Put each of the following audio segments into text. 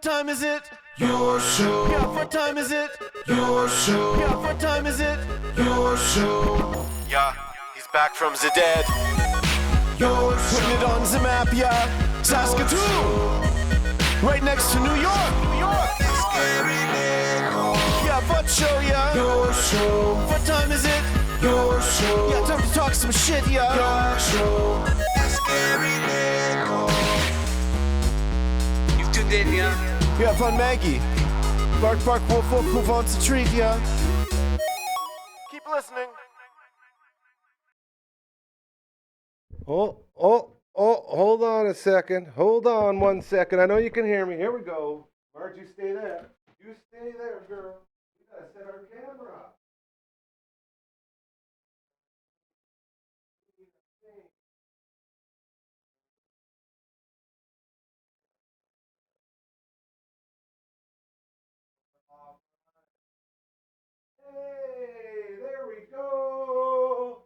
time is it? Your show. Yeah, what time is it? Your show. Yeah, what time is it? Your show. Yeah, he's back from the dead. Your show. Putting it on the map, yeah. Saskatoon. Right next to New York. New York. Yeah, what show, yeah? Your show. What time is it? Your show. Yeah, time to talk some shit, yeah. Your show. You've tuned in, yeah? Yeah, fun Maggie. Bark, bark, wolf, wolf, who wants a treat, yeah? Keep listening. Hold on a second. Hold on 1 second. I know you can hear me. Here we go. Marge, you stay there. You stay there, girl. We gotta set our camera up. Hey, there we go.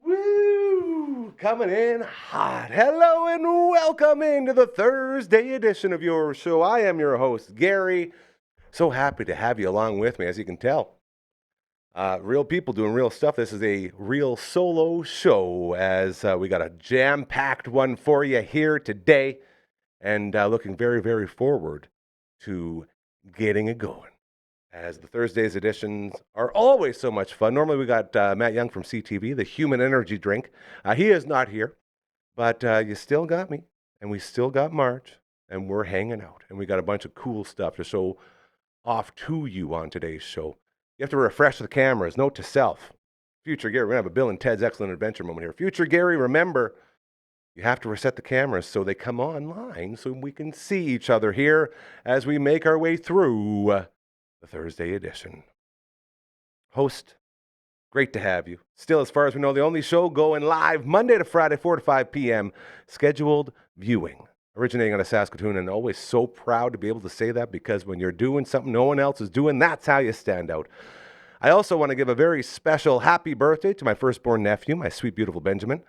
Woo! Coming in hot. Hello and welcome into the Thursday edition of your show. I am your host, Gary. So happy to have you along with me, as you can tell. Real people doing real stuff. This is a real solo show, as we got a jam-packed one for you here today, and looking very, very forward to getting it going, as the Thursdays editions are always so much fun. Normally we got Matt Young from CTV, the human energy drink. He is not here, but you still got me, and we still got Marge, and we're hanging out, and we got a bunch of cool stuff to show off to you on today's show. You have to refresh the cameras. Note to self. Future Gary, we're going to have a Bill and Ted's Excellent Adventure moment here. Future Gary, remember, you have to reset the cameras so they come online so we can see each other here as we make our way through the Thursday edition. Host, great to have you. Still, as far as we know, the only show going live Monday to Friday, 4 to 5 p.m., scheduled viewing. Originating out of Saskatoon, and always so proud to be able to say that, because when you're doing something no one else is doing, that's how you stand out. I also want to give a very special happy birthday to my firstborn nephew, my sweet, beautiful Benjamin.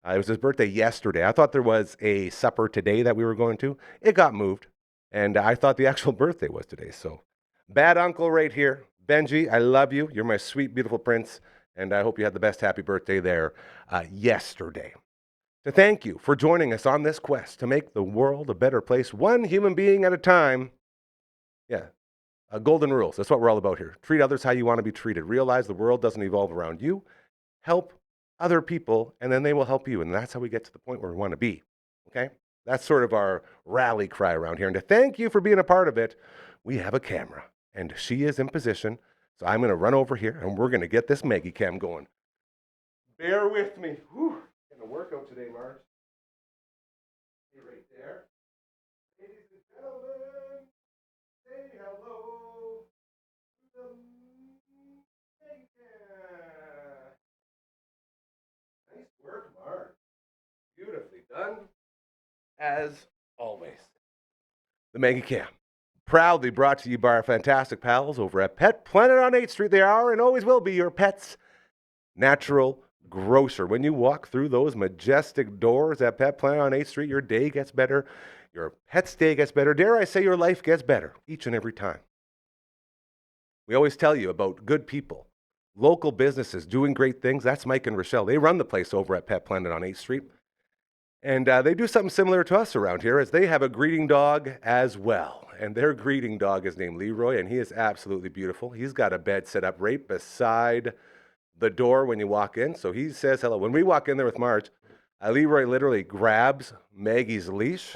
It was his birthday yesterday. I thought there was a supper today that we were going to. It got moved, and I thought the actual birthday was today. So, bad uncle right here. Benji, I love you. You're my sweet, beautiful prince, and I hope you had the best happy birthday there yesterday. To thank you for joining us on this quest to make the world a better place, one human being at a time. Yeah, golden rules. That's what we're all about here. Treat others how you want to be treated. Realize the world doesn't evolve around you. Help other people, and then they will help you. And that's how we get to the point where we want to be. Okay? That's sort of our rally cry around here. And to thank you for being a part of it, we have a camera, and she is in position. So I'm going to run over here, and we're going to get this Maggie cam going. Bear with me. Whew. Getting a workout today, Marge. Stay right there. Ladies and gentlemen, say hello to the Maggie cam. Nice work, Marge. Beautifully done, as always. The Maggie cam, proudly brought to you by our fantastic pals over at Pet Planet on 8th Street. They are and always will be your pet's natural grocer. When you walk through those majestic doors at Pet Planet on 8th Street, your day gets better, your pet's day gets better, dare I say your life gets better each and every time. We always tell you about good people, local businesses doing great things. That's Mike and Rochelle. They run the place over at Pet Planet on 8th Street. And they do something similar to us around here, as they have a greeting dog as well. And their greeting dog is named Leroy, and he is absolutely beautiful. He's got a bed set up right beside the door when you walk in. So he says hello. When we walk in there with Marge, Leroy literally grabs Maggie's leash.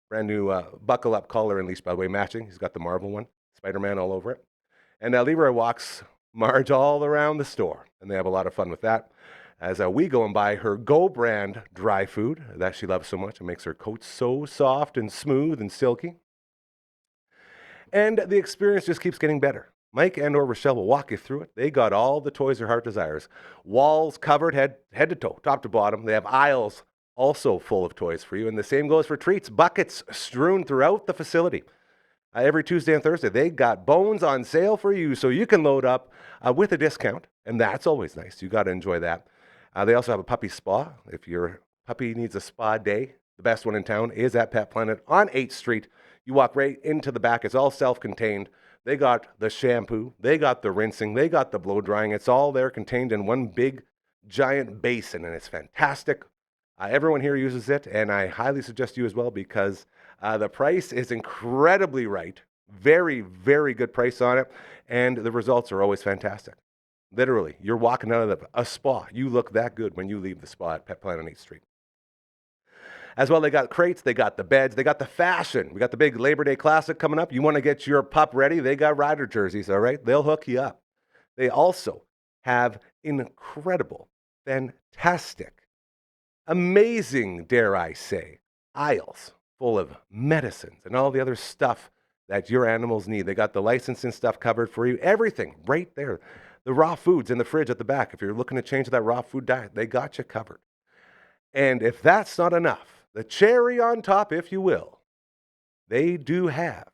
Brand new buckle up collar and leash, by the way, matching. He's got the Marvel one, Spider-Man all over it. And Leroy walks Marge all around the store, and they have a lot of fun with that. As we go and buy her Go brand dry food that she loves so much. It makes her coat so soft and smooth and silky. And the experience just keeps getting better. Mike and or Rochelle will walk you through it. They got all the toys your heart desires. Walls covered head to toe, top to bottom. They have aisles also full of toys for you. And the same goes for treats. Buckets strewn throughout the facility. Every Tuesday and Thursday, they got bones on sale for you, so you can load up with a discount. And that's always nice. You got to enjoy that. They also have a puppy spa. If your puppy needs a spa day, the best one in town is at Pet Planet on 8th Street. You walk right into the back. It's all self-contained. They got the shampoo. They got the rinsing. They got the blow drying. It's all there contained in one big, giant basin, and it's fantastic. Everyone here uses it, and I highly suggest you as well because the price is incredibly right. Very, very good price on it, and the results are always fantastic. Literally, you're walking out of a spa. You look that good when you leave the spa at Pet Planet on 8th Street. As well, they got crates, they got the beds, they got the fashion. We got the big Labor Day Classic coming up. You want to get your pup ready? They got rider jerseys, all right? They'll hook you up. They also have incredible, fantastic, amazing, dare I say, aisles full of medicines and all the other stuff that your animals need. They got the licensing stuff covered for you. Everything right there. The raw foods in the fridge at the back. If you're looking to change that raw food diet, they got you covered. And if that's not enough, the cherry on top, if you will, they do have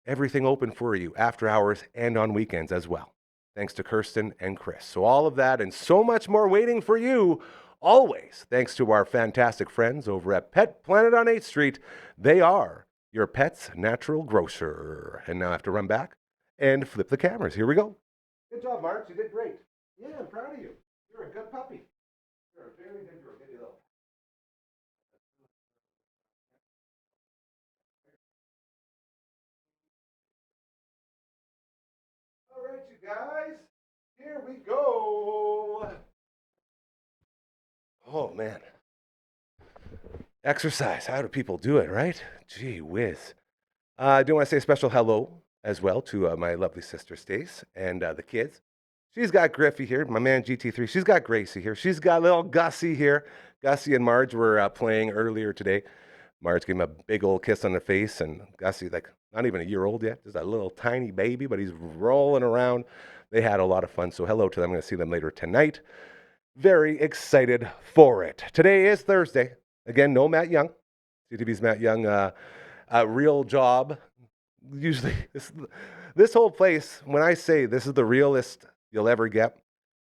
everything open for you after hours and on weekends as well, thanks to Kirsten and Chris. So all of that and so much more waiting for you, always thanks to our fantastic friends over at Pet Planet on 8th Street. They are your pet's natural grocer. And now I have to run back and flip the cameras. Here we go. Good job, Mark. You did great. Yeah, I'm proud of you. You're a good puppy. You're a very good girl. Get you little. All right, you guys. Here we go. Oh, man. Exercise. How do people do it, right? Gee whiz. I do want to say a special hello as well to my lovely sister Stace and the kids. She's got Griffey here, my man GT3. She's got Gracie here. She's got little Gussie here. Gussie and Marge were playing earlier today. Marge gave him a big old kiss on the face, and Gussie, like, not even a year old yet, just a little tiny baby, but he's rolling around. They had a lot of fun, so hello to them. I'm going to see them later tonight. Very excited for it. Today is Thursday. Again, no Matt Young. CTV's Matt Young, a real job. Usually, this whole place, when I say this is the realest you'll ever get,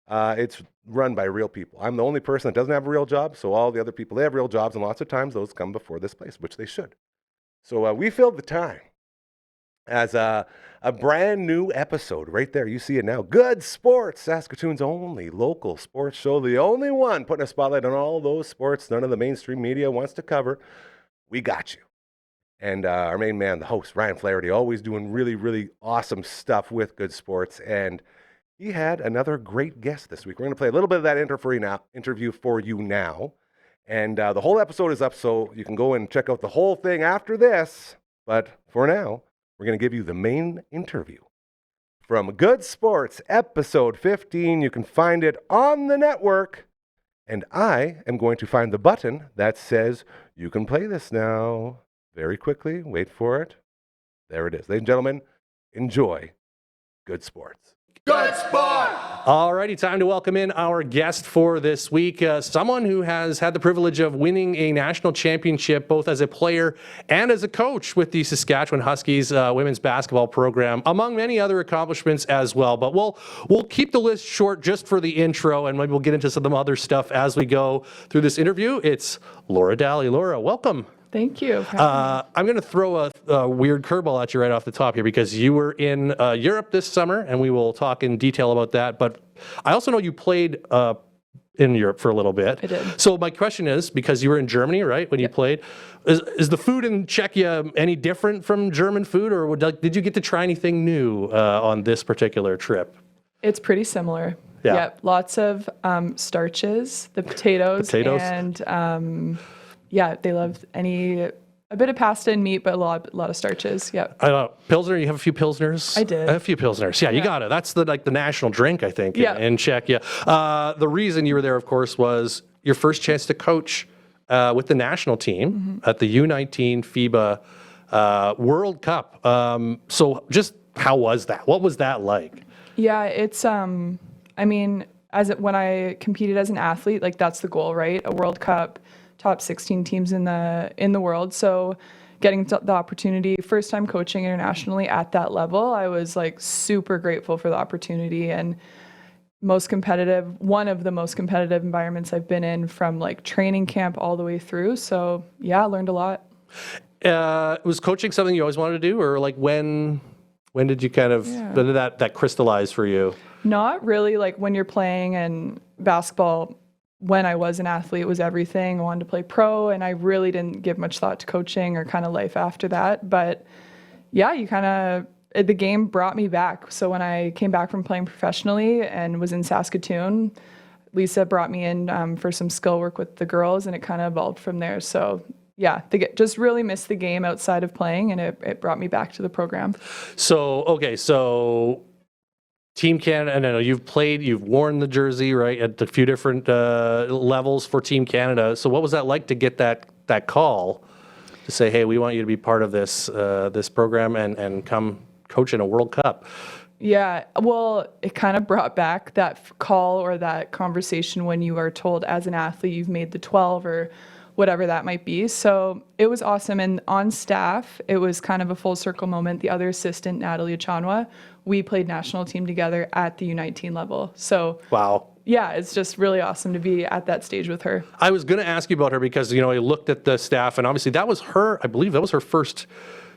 it's run by real people. I'm the only person that doesn't have a real job, so all the other people, they have real jobs, and lots of times those come before this place, which they should. So we filled the time as a brand new episode right there. You see it now. Good Sports, Saskatoon's only local sports show, the only one putting a spotlight on all those sports none of the mainstream media wants to cover. We got you. And our main man, the host, Ryan Flaherty, always doing really, really awesome stuff with Good Sports. And he had another great guest this week. We're going to play a little bit of that interview for you now. And the whole episode is up, so you can go and check out the whole thing after this. But for now, we're going to give you the main interview from Good Sports, episode 15. You can find it on the network. And I am going to find the button that says you can play this now. Very quickly, wait for it. There it is. Ladies and gentlemen, enjoy Good Sports. Good sport! All righty, time to welcome in our guest for this week, someone who has had the privilege of winning a national championship both as a player and as a coach with the Saskatchewan Huskies women's basketball program, among many other accomplishments as well. But we'll keep the list short just for the intro, and maybe we'll get into some other stuff as we go through this interview. It's Laura Daly. Laura, welcome. Thank you. I'm going to throw a weird curveball at you right off the top here because you were in Europe this summer, and we will talk in detail about that. But I also know you played in Europe for a little bit. I did. So my question is, because you were in Germany, right, when you played, is the food in Czechia any different from German food, or did you get to try anything new on this particular trip? It's pretty similar. Yeah. Yep. Lots of starches, the potatoes. And they love a bit of pasta and meat, but a lot of starches. Yep. Pilsner, you have a few Pilsners? I did. A few Pilsners. Yeah, you got it. That's the national drink, I think, in Czechia. The reason you were there, of course, was your first chance to coach with the national team at the U19 FIBA World Cup. So just how was that? What was that like? Yeah, it's, when I competed as an athlete, like that's the goal, right? A World Cup, top 16 teams in the world. So getting the opportunity, first time coaching internationally at that level, I was like super grateful for the opportunity, and one of the most competitive environments I've been in, from like training camp all the way through. So yeah, I learned a lot. Was coaching something you always wanted to do, or like when did you kind of when did that crystallize for you? Not really. Like when you're playing and basketball, when I was an athlete, it was everything. I wanted to play pro, and I really didn't give much thought to coaching or kind of life after that. But yeah, the game brought me back. So when I came back from playing professionally and was in Saskatoon, Lisa brought me in for some skill work with the girls, and it kind of evolved from there. So yeah, just really missed the game outside of playing, and it brought me back to the program. So Team Canada, and I know you've worn the jersey, right, at a few different levels for Team Canada. So what was that like to get that call to say, hey, we want you to be part of this program and come coach in a World Cup? Yeah, well, it kind of brought back that call or that conversation when you are told as an athlete you've made the 12 or whatever that might be. So it was awesome. And on staff, it was kind of a full circle moment. The other assistant, Natalie Achanwa, we played national team together at the U19 level. So wow. Yeah, it's just really awesome to be at that stage with her. I was going to ask you about her because, I looked at the staff, and obviously I believe that was her first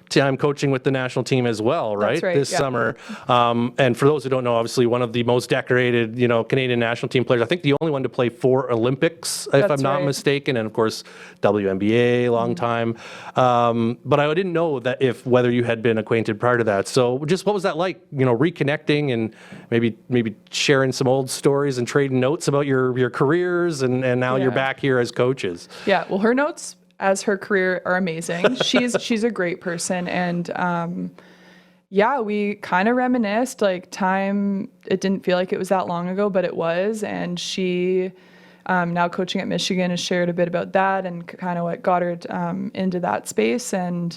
time coaching with the national team as well, right? That's right, this summer. And for those who don't know, obviously one of the most decorated, Canadian national team players. I think the only one to play 4 Olympics, if I'm not mistaken, and of course WNBA, long time. But I didn't know that whether you had been acquainted prior to that. So just what was that like? Reconnecting and maybe sharing some old stories and trading notes about your careers, and now you're back here as coaches. Yeah, well, her notes as her career are amazing. She's a great person, and we kind of reminisced, like time. It didn't feel like it was that long ago, but it was. And she now coaching at Michigan has shared a bit about that and kind of what got her into that space. And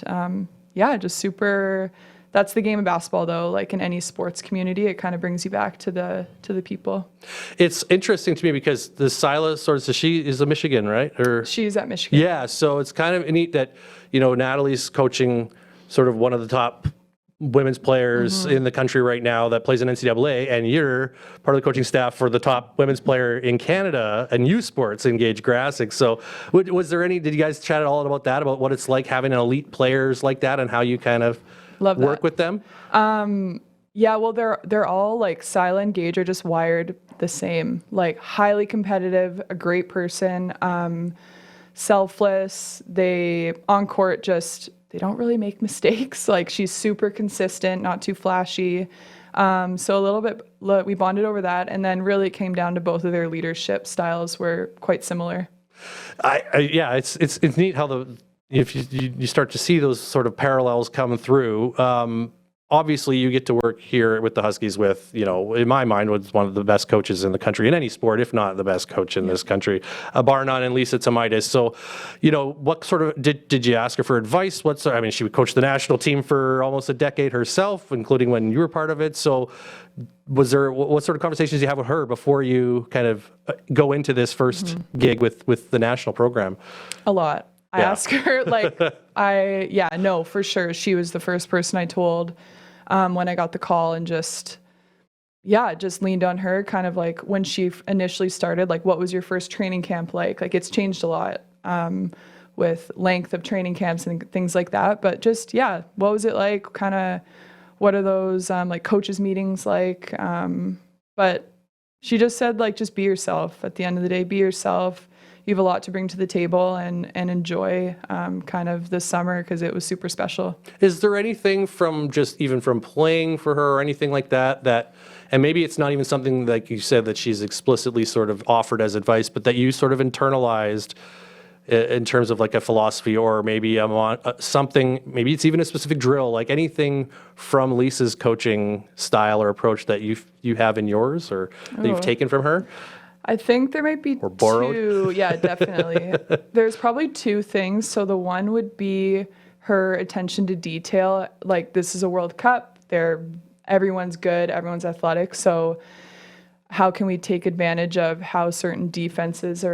just super. That's the game of basketball, though. Like in any sports community, it kind of brings you back to the people. It's interesting to me because the Silas, she is a Michigan, right? Or she's at Michigan. Yeah, so it's kind of neat that Natalie's coaching sort of one of the top women's players in the country right now that plays in NCAA, and you're part of the coaching staff for the top women's player in Canada and U Sports, Engage Grassic. So was there did you guys chat at all about that, about what it's like having elite players like that and how you kind of work with them? Yeah, well, they're all like Sila and Gage are just wired the same, like highly competitive, a great person, selfless. They on court they don't really make mistakes. Like she's super consistent, not too flashy. So a little bit we bonded over that, and then really it came down to both of their leadership styles were quite similar. It's neat how if you start to see those sort of parallels come through. Obviously, you get to work here with the Huskies with, in my mind, was one of the best coaches in the country in any sport, if not the best coach in this country, bar none, and Lisa Tomaitis. So, what sort of, did you ask her for advice? She would coach the national team for almost a decade herself, including when you were part of it. So what sort of conversations do you have with her before you kind of go into this first gig with the national program? A lot. I asked her, for sure. She was the first person I told when I got the call, and just leaned on her, kind of like when she initially started, like, what was your first training camp like? Like, it's changed a lot with length of training camps and things like that. But just, what was it like? Kind of, what are those coaches meetings like? But she just said, just be yourself. At the end of the day, be yourself. You have a lot to bring to the table, and enjoy kind of the summer because it was super special. Is there anything from even from playing for her or anything like that, and maybe it's not even something like you said that she's explicitly sort of offered as advice, but that you sort of internalized in terms of like a philosophy, or maybe something, maybe it's even a specific drill, like anything from Lisa's coaching style or approach that you have in yours or that you've taken from her? I think there might be or borrowed. 2. Yeah, definitely. There's probably 2 things. So the one would be her attention to detail. Like, this is a World Cup. Everyone's good. Everyone's athletic. So how can we take advantage of how certain defenses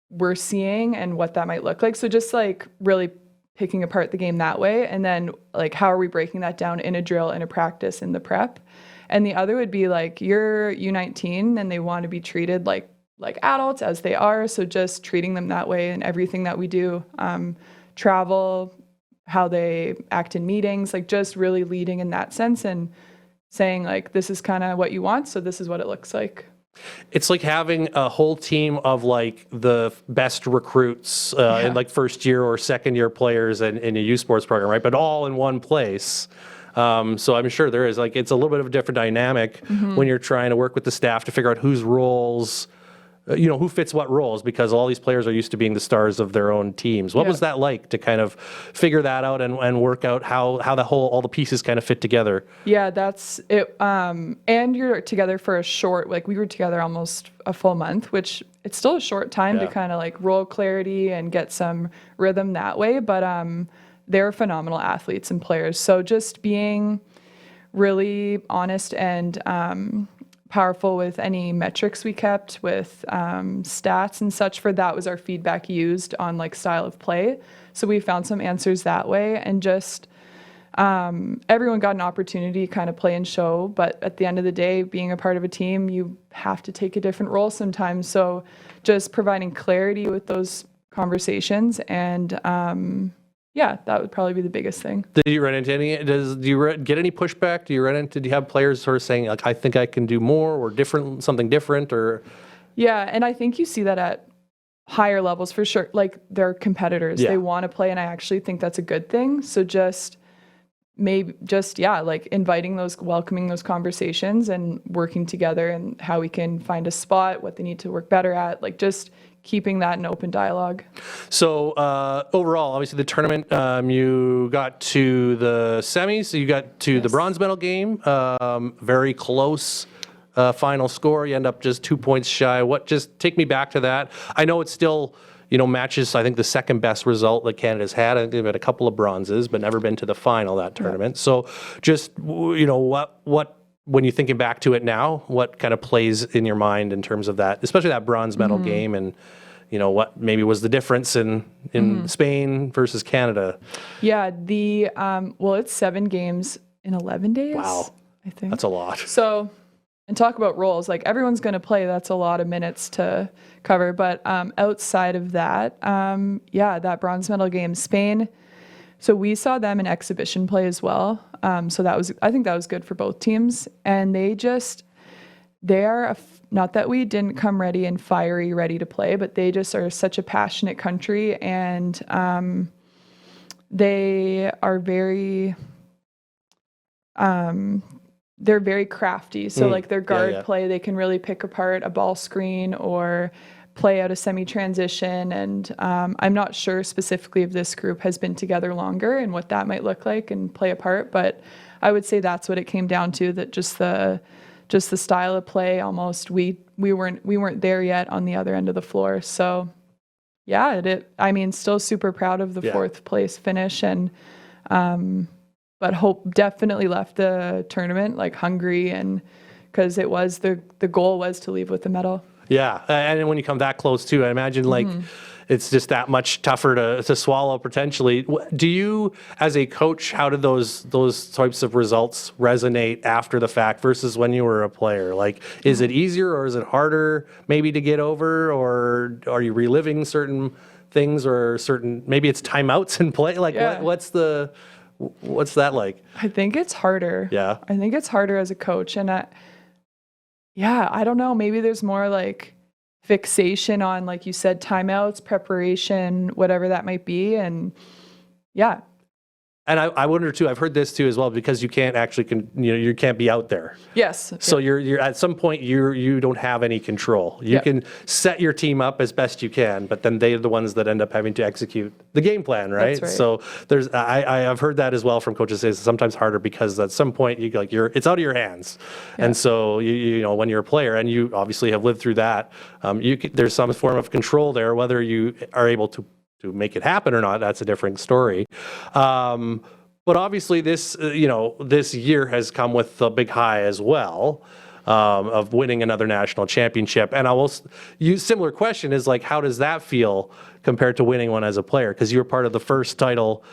we're seeing and what that might look like? So just like really picking apart the game that way. And then like, how are we breaking that down in a drill, in a practice, in the prep? And the other would be like, you're U19 and they want to be treated like adults as they are. So just treating them that way in everything that we do, travel, how they act in meetings, like just really leading in that sense and saying like, this is kind of what you want, so this is what it looks like. It's like having a whole team of like the best recruits in like first year or second year players in a youth sports program, right? But all in one place. So I'm sure there is like, it's a little bit of a different dynamic when you're trying to work with the staff to figure out whose roles, who fits what roles, because all these players are used to being the stars of their own teams. What was that like to kind of figure that out and work out how all the pieces kind of fit together? Yeah, that's it. And you're together for a short, like we were together almost a full month, which it's still a short time to kind of like role clarity and get some rhythm that way. But they're phenomenal athletes and players. So just being really honest and powerful with any metrics we kept with stats and such for that was our feedback used on like style of play. So we found some answers that way and just everyone got an opportunity to kind of play and show. But at the end of the day, being a part of a team, you have to take a different role sometimes. So just providing clarity with those conversations and that would probably be the biggest thing. Did you run into any? Do you get any pushback? Do you have players sort of saying like, I think I can do more or different, something different, or? Yeah, and I think you see that at higher levels for sure. Like they're competitors, they want to play, and I actually think that's a good thing. So like welcoming those conversations and working together and how we can find a spot, what they need to work better at, like just keeping that in open dialogue. So overall, obviously the tournament, you got to the semis, so you got to the bronze medal game, very close final score. You end up just 2 points shy. Just take me back to that. I know it's still, matches, I think, the second best result that Canada's had. I think they've had a couple of bronzes, but never been to the final that tournament. So just, what when you're thinking back to it now, what kind of plays in your mind in terms of that, especially that bronze medal game, and what maybe was the difference in Spain versus Canada? Yeah, it's 7 games in 11 days. Wow, I think that's a lot. So, and talk about roles, like everyone's going to play. That's a lot of minutes to cover. But outside of that, that bronze medal game, Spain. So we saw them in exhibition play as well. So I think that was good for both teams. And not that we didn't come ready and fiery, ready to play, but they just are such a passionate country, and they are very, they're very crafty. So like their guard play, they can really pick apart a ball screen or play out a semi-transition. And I'm not sure specifically if this group has been together longer and what that might look like and play a part, but I would say that's what it came down to, that just the style of play, almost we weren't there yet on the other end of the floor. So still super proud of the 4th place finish, and but definitely left the tournament like hungry, and because it was the goal was to leave with the medal. Yeah, and when you come that close too, I imagine like it's just that much tougher to swallow potentially. Do you, as a coach, how did those types of results resonate after the fact versus when you were a player? Like, is it easier or is it harder maybe to get over, or are you reliving certain things, or maybe it's timeouts in play? Like, what's that like? I think it's harder. Yeah, I think it's harder as a coach, and I don't know. Maybe there's more like fixation on, like you said, timeouts, preparation, whatever that might be. And And I wonder too, I've heard this too as well, because you can't actually, you can't be out there. Yes. So you're at some point you don't have any control. You can set your team up as best you can, but then they're the ones that end up having to execute the game plan, right? That's right. So I've heard that as well from coaches. It's sometimes harder because at some point it's out of your hands, and so you when you're a player and you obviously have lived through that, there's some form of control there, whether you are able to make it happen or not. That's a different story. But obviously this year has come with a big high as well, of winning another national championship. And I will use similar question is like, how does that feel compared to winning one as a player? Because you were part of the first title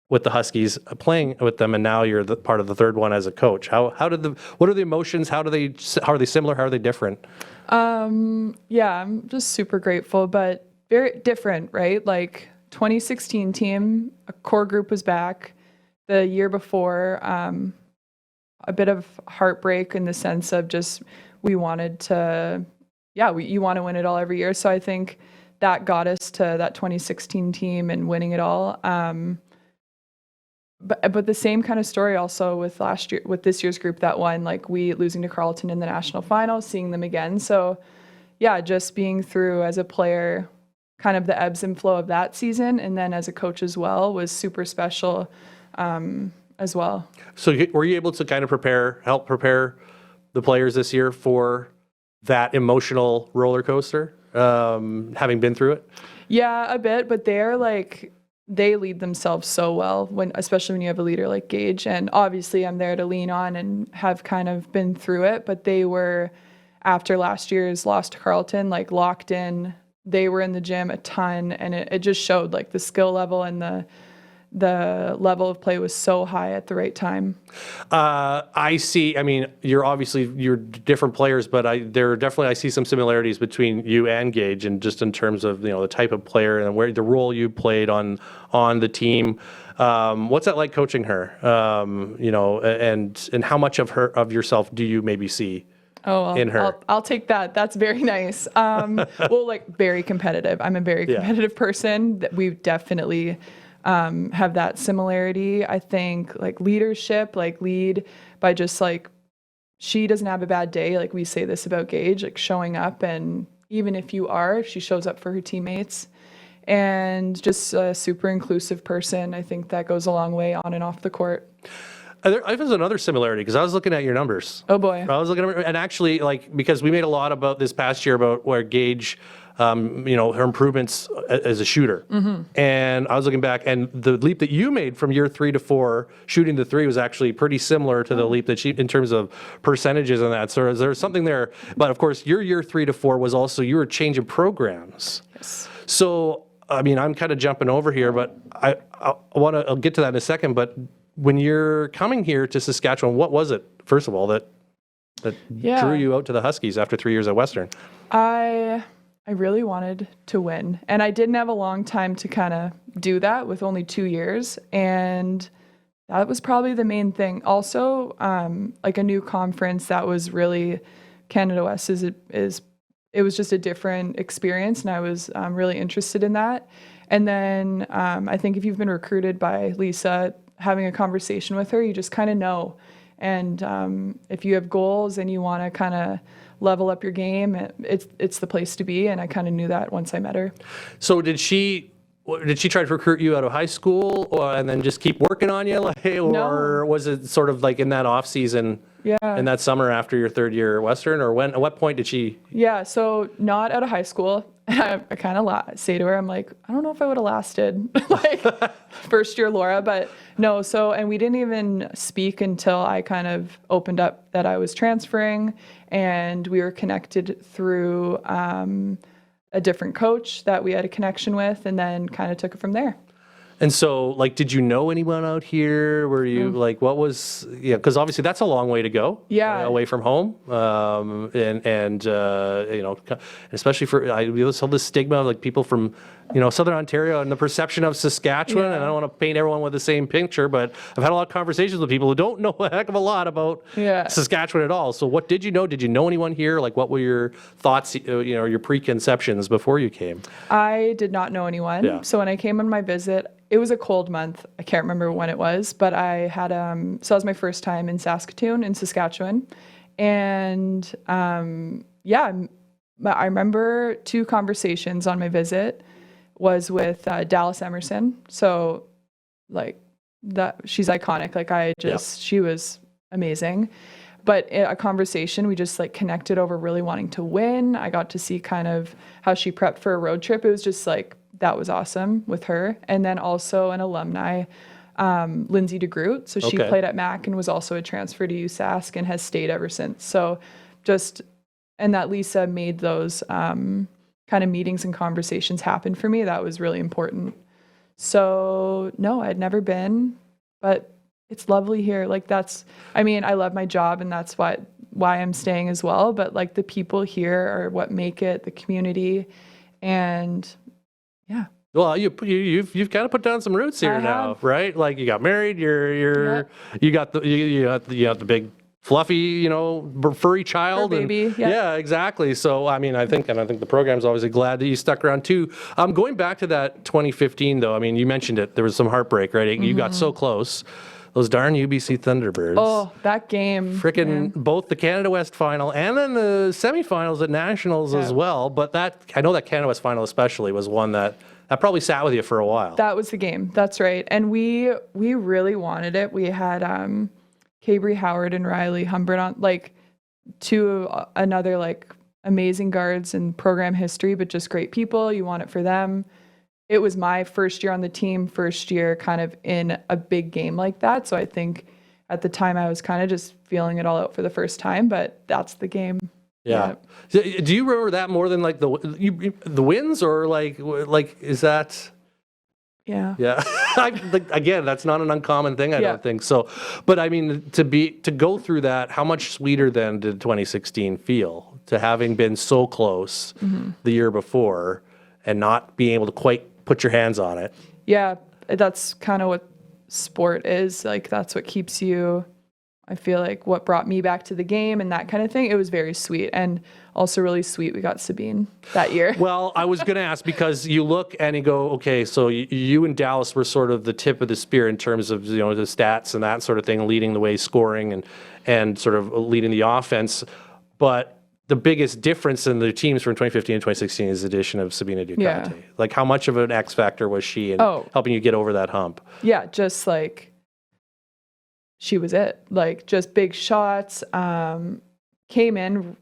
with the Huskies, playing with them, and now you're part of the third one as a coach. What are the emotions? How are they similar? How are they different? I'm just super grateful, but very different, right? Like 2016 team, a core group was back. The year before, a bit of heartbreak in the sense of just we wanted to, you want to win it all every year. So I think that got us to that 2016 team and winning it all. But the same kind of story also with this year's group that won, like we losing to Carleton in the national final, seeing them again. So yeah, just being through as a player, kind of the ebbs and flow of that season, and then as a coach as well was super special as well. So were you able to kind of help prepare the players this year for that emotional roller coaster, having been through it? Yeah, a bit, but they lead themselves so well especially when you have a leader like Gage. And obviously I'm there to lean on and have kind of been through it, but they were, after last year's loss to Carleton, like locked in. They were in the gym a ton, and it just showed like the skill level and the level of play was so high at the right time. I see. I mean, you're different players, but I see some similarities between you and Gage, and just in terms of the type of player and where the role you played on the team. What's that like coaching her? And how much of yourself do you maybe see? In her. I'll take that. That's very nice. Well, like very competitive. I'm a very competitive person. That we definitely have that similarity. I think like leadership, like lead by just like, she doesn't have a bad day. Like we say this about Gage, like showing up, and even if she shows up for her teammates, and just a super inclusive person. I think that goes a long way on and off the court. There's another similarity because I was looking at your numbers. Oh boy. I was looking at, and actually, because we made a lot about this past year about where Gage, her improvements as a shooter. Mm-hmm. And I was looking back, and the leap that you made from year 3 to 4 shooting the 3 was actually pretty similar to the leap that she, in terms of percentages and that. So there's something there. But of course, your year 3 to 4 was also, you were changing programs. Yes. So, I mean, I'm kind of jumping over here, but I'll get to that in a second. But when you're coming here to Saskatchewan, what was it, first of all, that drew you out to the Huskies after 3 years at Western? I really wanted to win, and I didn't have a long time to kind of do that with only 2 years, and that was probably the main thing. Also, like a new conference that was really, Canada West it was just a different experience, and I was really interested in that. And then I think if you've been recruited by Lisa, having a conversation with her, you just kind of know. And if you have goals and you want to kind of level up your game, it's the place to be. And I kind of knew that once I met her. So did she try to recruit you out of high school, and then just keep working on you, or was it sort of like in that off season? Yeah. In that summer after your third year at Western, or at what point did she? Yeah, so not out of high school. I kind of say to her, I'm like, I don't know if I would have lasted like first year Laura, but no. So, and we didn't even speak until I kind of opened up that I was transferring, and we were connected through a different coach that we had a connection with, and then kind of took it from there. And so, did you know anyone out here? Were you what was? Yeah, because obviously that's a long way to go. Yeah, away from home, and especially for there's all this stigma of people from Southern Ontario and the perception of Saskatchewan. Yeah. And I don't want to paint everyone with the ssame picture, but I've had a lot of conversations with people who don't know a heck of a lot about Saskatchewan at all. So, what did you know? Did you know anyone here? What were your thoughts? Your preconceptions before you came? I did not know anyone. Yeah. So when I came on my visit, it was a cold month. I can't remember when it was, but I had so that was my first time in Saskatoon, in Saskatchewan, and I remember 2 conversations on my visit. Was with Dallas Emerson. So she's iconic. She was amazing. But a conversation, we just connected over really wanting to win. I got to see kind of how she prepped for a road trip. It was just that was awesome with her. And then also an alumni, Lindsay DeGroot. So she played at Mac and was also a transfer to USask and has stayed ever since. So and that Lisa made those kind of meetings and conversations happen for me. That was really important. So no, I'd never been, but it's lovely here. I love my job, and that's why I'm staying as well. But the people here are what make it, the community, and yeah. Well, you've kind of put down some roots here I now, have. right? Like you got married, you got the big fluffy, furry child, Fur baby, yeah. yeah, exactly. So I mean, I think the program's obviously glad that you stuck around too. Going back to that 2015 though, I mean, you mentioned it. There was some heartbreak, right? You got so close. Those darn UBC Thunderbirds. Oh, that game. Freaking man. both the Canada West final and then the semifinals at Nationals as well. But I know that Canada West final especially was one that probably sat with you for a while. That was the game. That's right. And we really wanted it. We had Cabry Howard and Riley Humbert on, like, two another like amazing guards in program history, but just great people. You want it for them. It was my first year on the team, first year kind of in a big game like that. So I think at the time I was kind of just feeling it all out for the first time, but that's the game. Yeah. Do you remember that more than like the wins, or like is that? Yeah. Yeah. Again, that's not an uncommon thing, I Yeah. don't think. So, but I mean, to go through that, how much sweeter then did 2016 feel, to having been so close the year before and not being able to quite put your hands on it? Yeah, that's kind of what sport is. Like, that's what keeps you, I feel like, what brought me back to the game and that kind of thing. It was very sweet, and also really sweet we got Sabine that year. Well, I was going to ask, because you look and you go, okay, so you and Dallas were sort of the tip of the spear in terms of, the stats and that sort of thing, leading the way, scoring and sort of leading the offense. But the biggest difference in the teams from 2015 and 2016 is the addition of Sabina Ducati. Yeah. Like, how much of an X factor was she in helping you get over that hump? Yeah, just like, she was it. Like, just big shots. Came in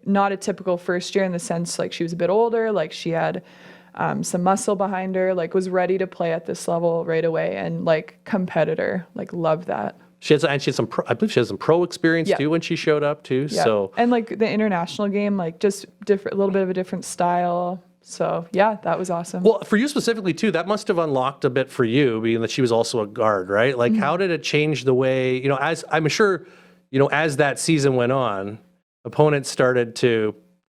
not a typical first year in the sense, like, she was a bit older, like she had some muscle behind her, like was ready to play at this level right away, and like competitor, like loved that. She had some I believe she has some pro experience too when she showed up too. Yeah. So, and like the international game, like just different, a little bit of a different style. So yeah, that was awesome. well, for you specifically too, that must have unlocked a bit for you, being that she was also a guard, right? Like, how did it change the way, as I'm sure, as that season went on, opponents started to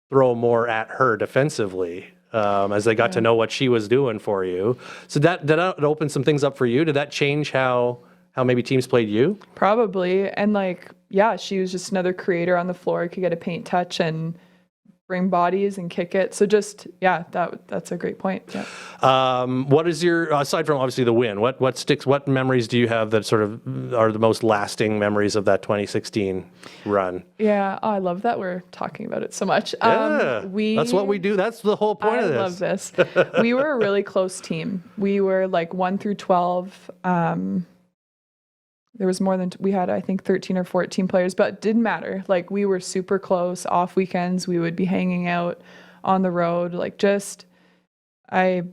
throw more at her defensively as they got to know what she was doing for you. So did that open some things up for you? Did that change how maybe teams played you? Probably. And like, yeah, she was just another creator on the floor, could get a paint touch and bring bodies and kick it. So just, yeah, that's a great point. Yeah. What is your, aside from obviously the win, what memories do you have that sort of are the most lasting memories of that 2016 run? Yeah. Oh, I love that we're talking about it so much. Yeah, that's what we do. That's the whole point of this. I love this. We were a really close team. We were like 1 through 12. There was more than, we had, I think, 13 or 14 players, but it didn't matter. Like, we were super close. Off weekends, we would be hanging out on the road. Like, just, I'd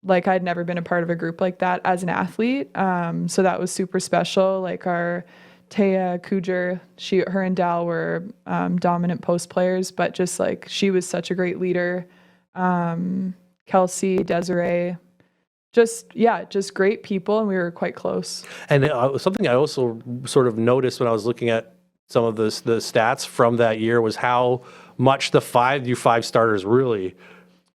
never been a part of a group like that as an athlete. So that was super special. Like, our Taya Kujer, her and Dal were dominant post players, but just like, she was such a great leader. Kelsey, Desiree, just great people, and we were quite close. And something I also sort of noticed when I was looking at some of the stats from that year was how much the five starters really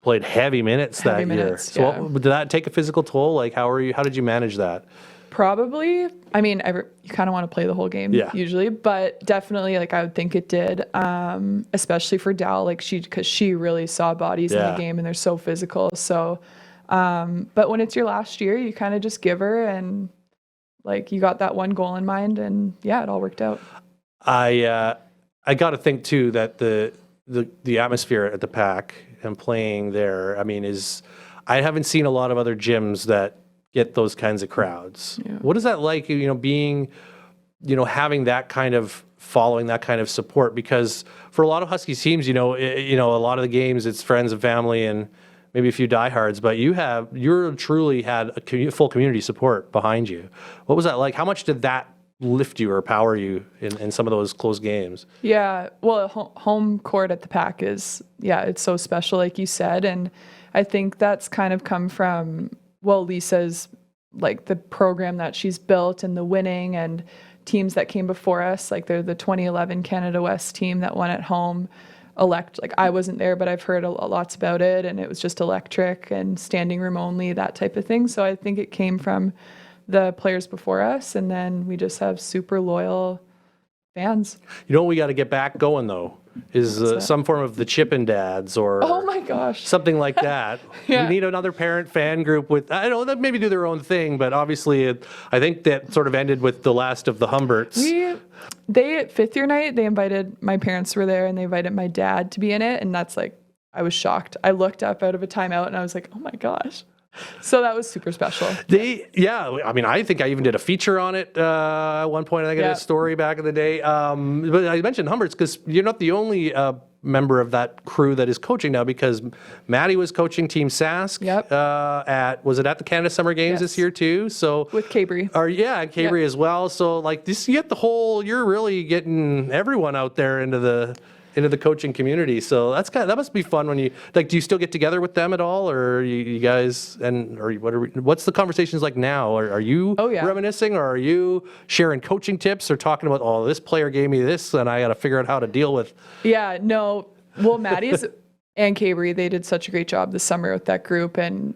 played heavy minutes that year. So did that take a physical toll? Like, how did you manage that? Probably. I mean, you kind of want to play the whole game usually, but definitely, like, I would think it did, especially for Dal, like, because she really saw bodies in the game, and they're so physical. So, but when it's your last year, you kind of just give her, and like, you got that one goal in mind, and yeah, it all worked out. I got to think too that the atmosphere at the Pack and playing there, I mean, I haven't seen a lot of other gyms that get those kinds of crowds. Yeah. What is that like, being, having that kind of following, that kind of support? Because for a lot of Huskies teams, a lot of the games, it's friends and family and maybe a few diehards, but you're truly had a full community support behind you. What was that like? How much did that lift you or power you in some of those close games? Yeah, well, home court at the Pack is, it's so special, like you said. And I think that's kind of come from, Lisa's, like, the program that she's built and the winning and teams that came before us. Like, they're the 2011 Canada West team that won at home. like I wasn't there, but I've heard lots about it, and it was just electric and standing room only, that type of thing. So I think it came from the players before us, and then we just have super loyal fans. You know what we got to get back going, though, is some form of the Chippin' Dads or Oh my gosh. something like that. Yeah. We need another parent fan group with, I don't know, that maybe do their own thing, but obviously I think that sort of ended with the last of the Humberts. They fifth year night, they invited, my parents were there, and they invited my dad to be in it, and that's like, I was shocked. I looked up out of a timeout and I was like, oh my gosh. So that was super special. I mean, I think I even did a feature on it at one point. I think I did a story back in the day. But I mentioned Humberts because you're not the only member of that crew that is coaching now, because Maddie was coaching Team Sask was it at the Canada Summer Games this year too? So with Cabry. And Cabry as well. So like this, you get the whole, you're really getting everyone out there into the coaching community. So that must be fun when you, like, do you still get together with them at all, or you guys, what's the conversations like now? Are you reminiscing, or are you sharing coaching tips, or talking about, oh, this player gave me this and I got to figure out how to deal with? Yeah, no. Well, Maddie's and Cabry, they did such a great job this summer with that group, and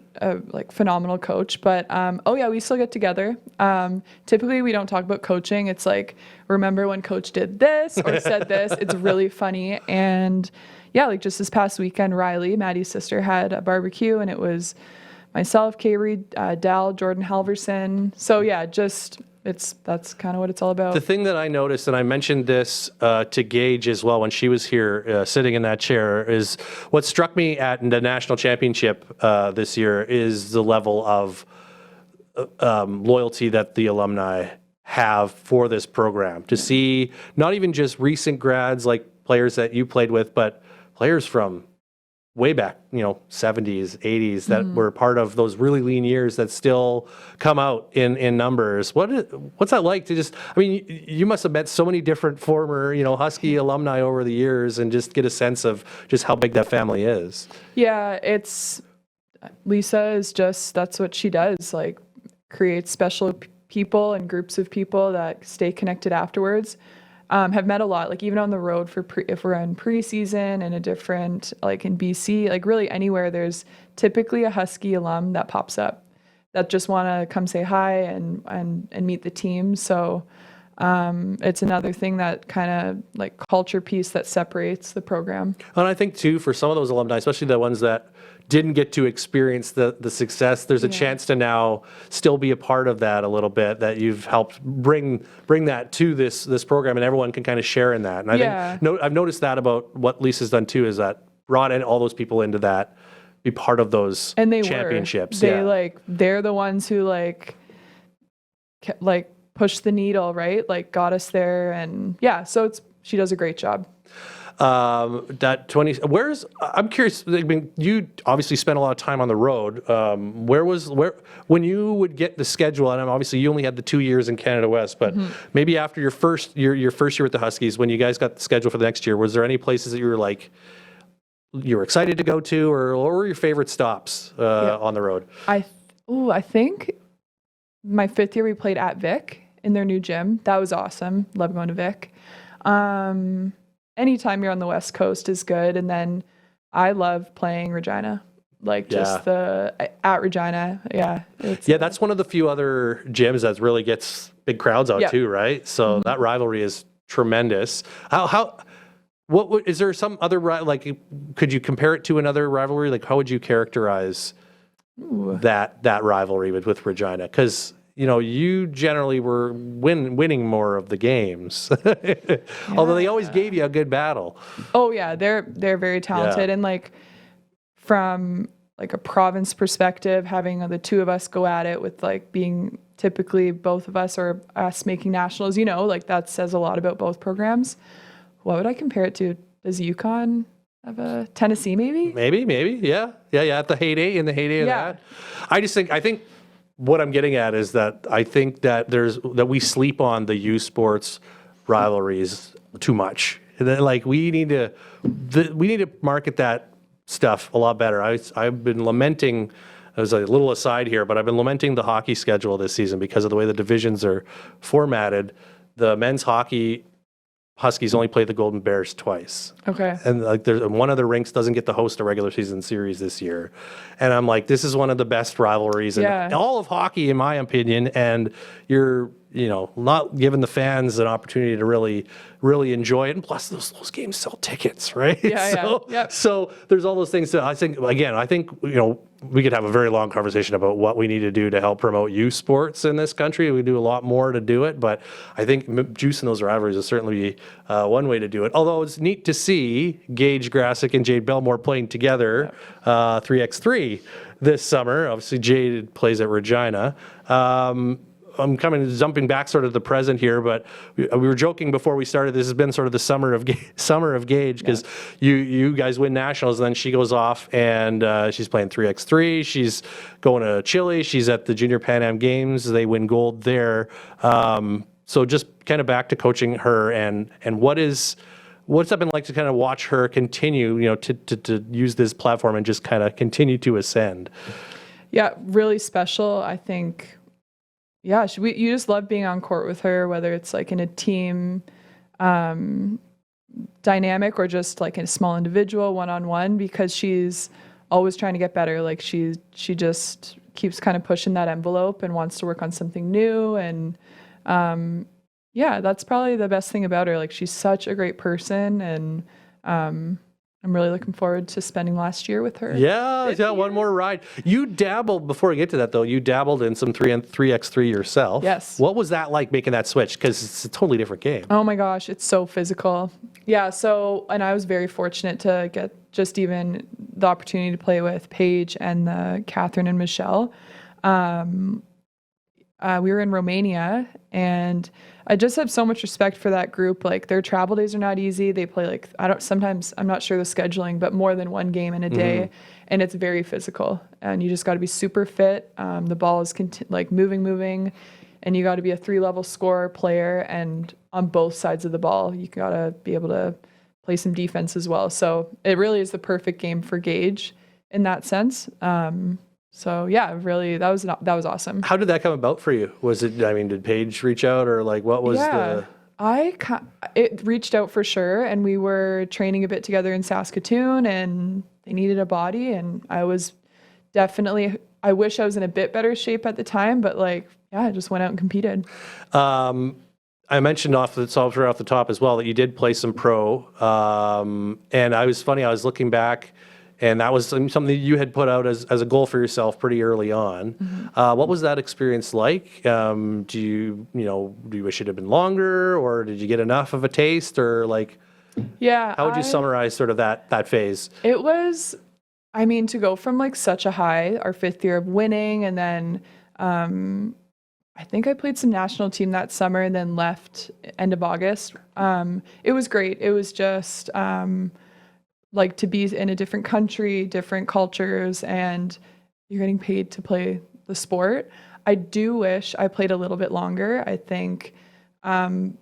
like phenomenal coach. But we still get together. Typically we don't talk about coaching. It's like, remember when coach did this or said this? It's really funny. And yeah, like just this past weekend, Riley, Maddie's sister, had a barbecue, and it was myself, Cabry, Dal, Jordan Halverson. So yeah, that's kind of what it's all about. The thing that I noticed, and I mentioned this to Gage as well when she was here sitting in that chair, is what struck me at the national championship this year is the level of loyalty that the alumni have for this program. To see not even just recent grads like players that you played with, but players from way back, 70s, 80s that were part of those really lean years that still come out in numbers. What's that like to just, I mean, you must have met so many different former, Husky alumni over the years, and just get a sense of just how big that family is. Yeah, Lisa is just, that's what she does, like creates special people and groups of people that stay connected afterwards. Have met a lot, like even on the road if we're in preseason in a different, like in BC, like really anywhere, there's typically a Husky alum that pops up that just want to come say hi and meet the team. So it's another thing that kind of like culture piece that separates the program. And I think too, for some of those alumni, especially the ones that didn't get to experience the success, there's a chance to now still be a part of that a little bit, that you've helped bring that to this program, and everyone can kind of share in that. And I think I've noticed that about what Lisa's done too, is that brought in all those people into that, be part of those championships. They're the ones who like push the needle, right? Like got us there, and so she does a great job. I'm curious, I mean, you obviously spent a lot of time on the road. When you would get the schedule, and obviously you only had the 2 years in Canada West, but maybe after your first year with the Huskies, when you guys got the schedule for the next year, was there any places that you were like, you were excited to go to, or what were your favorite stops on the road? I think my fifth year we played at Vic in their new gym. That was awesome. Love going to Vic. Anytime you're on the West Coast is good. And then I love playing Regina, at Regina. Yeah. That's one of the few other gyms that really gets big crowds out too, right? So that rivalry is tremendous. Is there some other, like, could you compare it to another rivalry? Like, how would you characterize that rivalry with Regina? Because you generally were winning more of the games, although they always gave you a good battle. Oh yeah, they're very talented, and like from like a province perspective, having the two of us go at it with like being typically both of us or us making nationals, like that says a lot about both programs. What would I compare it to? Does UConn have a Tennessee maybe? Maybe, yeah. At the heyday of that. I think. What I'm getting at is that I think that we sleep on the youth sports rivalries too much. Like we need to market that stuff a lot better. I've been lamenting, as a little aside here, but I've been lamenting the hockey schedule this season because of the way the divisions are formatted. The men's hockey Huskies only play the Golden Bears twice. Okay. And like there's one of the rinks doesn't get to host a regular season series this year. And I'm like, this is one of the best rivalries in all of hockey, in my opinion. And you're, not giving the fans an opportunity to really enjoy it. And plus those games sell tickets, right? So there's all those things that I think, we could have a very long conversation about what we need to do to help promote youth sports in this country. We do a lot more to do it, but I think juicing those rivalries is certainly one way to do it. Although it's neat to see Gage Grassick and Jade Belmore playing together 3x3 this summer. Obviously, Jade plays at Regina. I'm jumping back sort of the present here, but we were joking before we started. This has been sort of the summer of Gage because you guys win nationals, and then she goes off and she's playing 3x3. She's going to Chile. She's at the Junior Pan Am Games. They win gold there. So just kind of back to coaching her and what's that been like to kind of watch her continue, to use this platform and just kind of continue to ascend? Yeah, really special. I think. Yeah, you just love being on court with her, whether it's like in a team dynamic or just like in a small individual one-on-one, because she's always trying to get better. Like she just keeps kind of pushing that envelope and wants to work on something new. And that's probably the best thing about her. Like she's such a great person, and I'm really looking forward to spending last year with her. Yeah, one more ride. You dabbled, before we get to that though, you dabbled in some 3x3 yourself. Yes. What was that like, making that switch? Because it's a totally different game. Oh my gosh, it's so physical. Yeah, and I was very fortunate to get just even the opportunity to play with Paige and Catherine and Michelle. We were in Romania, and I just have so much respect for that group. Like their travel days are not easy. They play sometimes I'm not sure the scheduling, but more than one game in a day, and it's very physical. And you just got to be super fit. The ball is moving, and you got to be a 3-level scorer player. And on both sides of the ball, you got to be able to play some defense as well. So it really is the perfect game for Gage in that sense. So yeah, really, that was awesome. How did that come about for you? Was it, did Paige reach out, or like what was it reached out for sure, and we were training a bit together in Saskatoon, and they needed a body, and I was definitely, I wish I was in a bit better shape at the time, but I just went out and competed. I mentioned off the top as well that you did play some pro, and I was looking back. And that was something that you had put out as a goal for yourself pretty early on. Mm-hmm. What was that experience like? Do you wish it had been longer, or did you get enough of a taste, or how would you summarize sort of that phase? It was, to go from such a high, our 5th year of winning, and then I think I played some national team that summer and then left end of August. It was great. It was just to be in a different country, different cultures, and you're getting paid to play the sport. I do wish I played a little bit longer. I think, and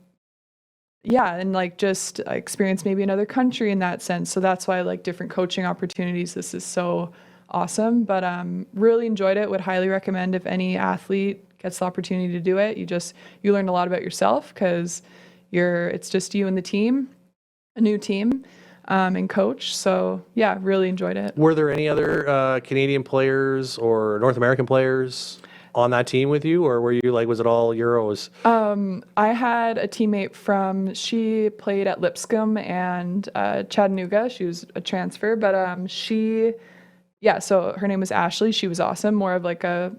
just experience maybe another country in that sense. So that's why I like different coaching opportunities. This is so awesome, but really enjoyed it. Would highly recommend if any athlete gets the opportunity to do it. You learn a lot about yourself because it's just you and the team, a new team. And coach. So yeah, really enjoyed it. Were there any other Canadian players or North American players on that team with you, or were you was it all Euros? I had a teammate she played at Lipscomb and Chattanooga. She was a transfer, but so her name was Ashley. She was awesome, more of a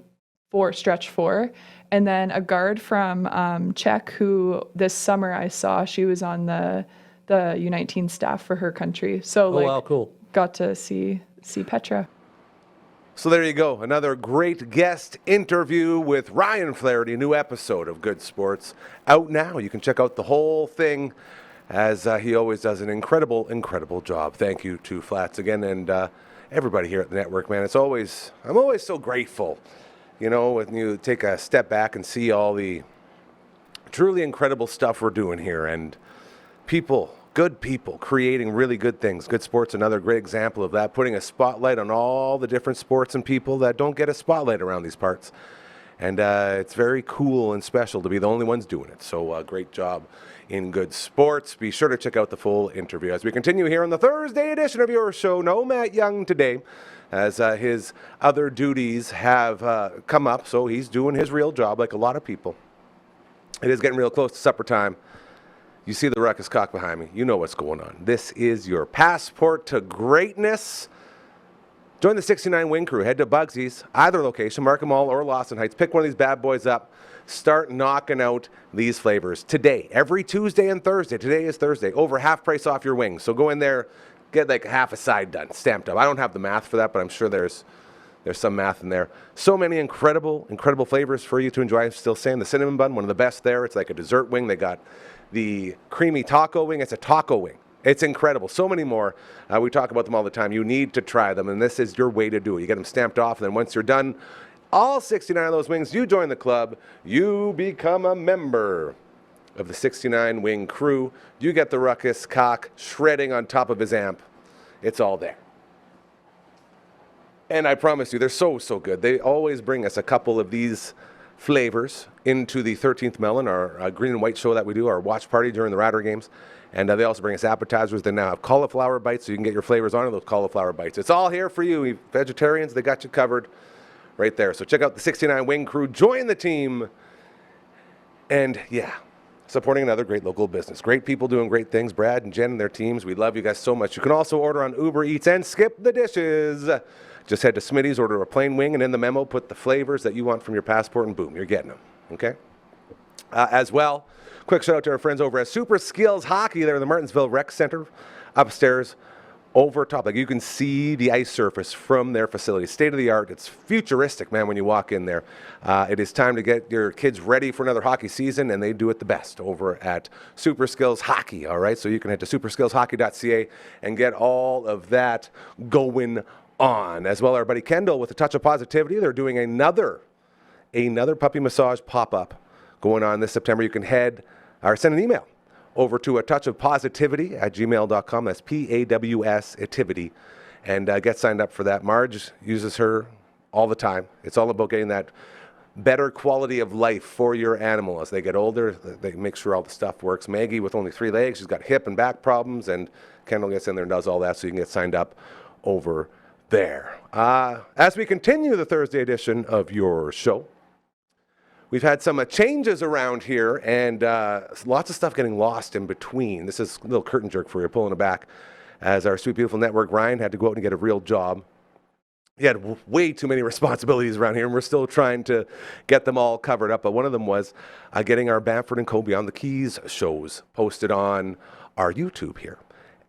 stretch 4. And then a guard from Czech who this summer I saw, she was on the U19 staff for her country. So wow, cool. Got to see Petra. So there you go. Another great guest interview with Ryan Flaherty, a new episode of Good Sports out now. You can check out the whole thing, as he always does an incredible, incredible job. Thank you to Flats again, and everybody here at the network, man. I'm always so grateful, when you take a step back and see all the truly incredible stuff we're doing here, and good people creating really good things. Good Sports, another great example of that, putting a spotlight on all the different sports and people that don't get a spotlight around these parts. And it's very cool and special to be the only ones doing it. So great job in good sports. Be sure to check out the full interview as we continue here on the Thursday edition of your show. No Matt Young today, as his other duties have come up. So he's doing his real job like a lot of people. It is getting real close to supper time. You see the ruckus cock behind me. You know what's going on. This is your passport to greatness. Join the 69 Wing Crew. Head to Bugsy's, either location, Markham Mall or Lawson Heights. Pick one of these bad boys up. Start knocking out these flavors today. Every Tuesday and Thursday. Today is Thursday. Over half price off your wings. So go in there, get like half a side done, stamped up. I don't have the math for that, but I'm sure there's some math in there. So many incredible flavors for you to enjoy. I'm still saying the cinnamon bun, one of the best there. It's like a dessert wing. They got the creamy taco wing. It's a taco wing. It's incredible. So many more. We talk about them all the time. You need to try them, and this is your way to do it. You get them stamped off, and then once you're done, all 69 of those wings, you join the club. You become a member of the 69 Wing Crew. You get the ruckus cock shredding on top of his amp. It's all there. And I promise you, they're so good. They always bring us a couple of these flavors into the 13th Melon, our green and white show that we do, our watch party during the Ratter games. And they also bring us appetizers. They now have cauliflower bites, so you can get your flavors on those cauliflower bites. It's all here for you. Vegetarians, they got you covered right there. So check out the 69 Wing Crew. Join the team. And, yeah, supporting another great local business. Great people doing great things. Brad and Jen and their teams, we love you guys so much. You can also order on Uber Eats and skip the dishes. Just head to Smitty's, order a plain wing, and in the memo, put the flavors that you want from your passport, and boom, you're getting them, okay? As well, quick shout out to our friends over at Super Skills Hockey. They're in the Martinsville Rec Center, upstairs, over top. Like, you can see the ice surface from their facility. State of the art. It's futuristic, man, when you walk in there. It is time to get your kids ready for another hockey season, and they do it the best over at Super Skills Hockey, all right? So you can head to superskillshockey.ca and get all of that going on. As well, our buddy Kendall with a touch of positivity. They're doing another puppy massage pop-up going on this September. You can head or send an email over to a touch of positivity at gmail.com. That's PAWS activity, and get signed up for that. Marge uses her all the time. It's all about getting that better quality of life for your animal as they get older. They make sure all the stuff works. Maggie with only 3 legs, she's got hip and back problems, and Kendall gets in there and does all that, so you can get signed up over there. As we continue the Thursday edition of your show, we've had some changes around here, and lots of stuff getting lost in between. This is a little curtain jerk for you, pulling it back, as our sweet, beautiful network, Ryan, had to go out and get a real job. He had way too many responsibilities around here, and we're still trying to get them all covered up. But one of them was getting our Bamford & Co. Beyond the Keys shows posted on our YouTube here.